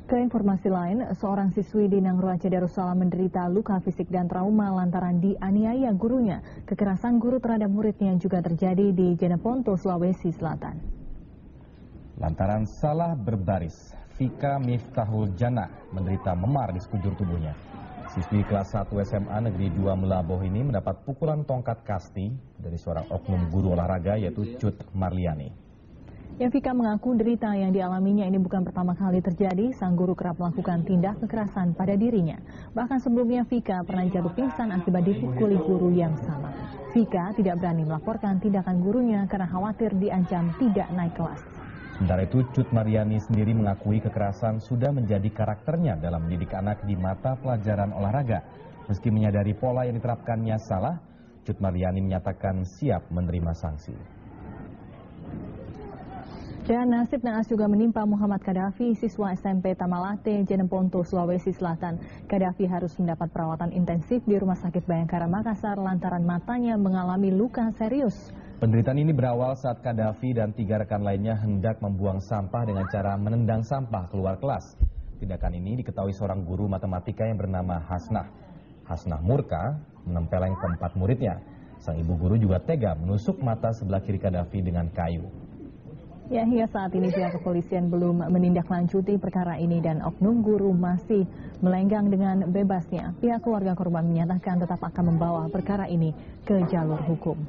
Ke informasi lain, seorang siswi di Nanggroaca Darussalam menderita luka fisik dan trauma lantaran dianiaya gurunya. Kekerasan guru terhadap muridnya juga terjadi di Jeneponto, Sulawesi Selatan. Lantaran salah berbaris, Vika Miftahul Jannah menderita memar di sekujur tubuhnya. Siswi kelas 1 SMA Negeri 2 Melaboh ini mendapat pukulan tongkat kasti dari seorang oknum guru olahraga yaitu Cut Marliani. Vika mengaku derita yang dialaminya ini bukan pertama kali terjadi. Sang guru kerap melakukan tindak kekerasan pada dirinya. Bahkan sebelumnya Vika pernah jatuh pingsan akibat dipukuli guru yang sama. Vika tidak berani melaporkan tindakan gurunya karena khawatir diancam tidak naik kelas. Sementara itu, Cut Marliani sendiri mengakui kekerasan sudah menjadi karakternya dalam mendidik anak di mata pelajaran olahraga. Meski menyadari pola yang diterapkannya salah, Cut Marliani menyatakan siap menerima sanksi. Dan nasib naas juga menimpa Muhammad Kadafi, siswa SMP Tamalate, Jeneponto, Sulawesi Selatan. Kadafi harus mendapat perawatan intensif di Rumah Sakit Bayangkara Makassar lantaran matanya mengalami luka serius. Penderitaan ini berawal saat Kadafi dan 3 rekan lainnya hendak membuang sampah dengan cara menendang sampah keluar kelas. Tindakan ini diketahui seorang guru matematika yang bernama Hasnah. Hasnah murka menempeleng keempat muridnya. Sang ibu guru juga tega menusuk mata sebelah kiri Kadafi dengan kayu. Ya, hingga saat ini pihak kepolisian belum menindaklanjuti perkara ini dan oknum guru masih melenggang dengan bebasnya. Pihak keluarga korban menyatakan tetap akan membawa perkara ini ke jalur hukum.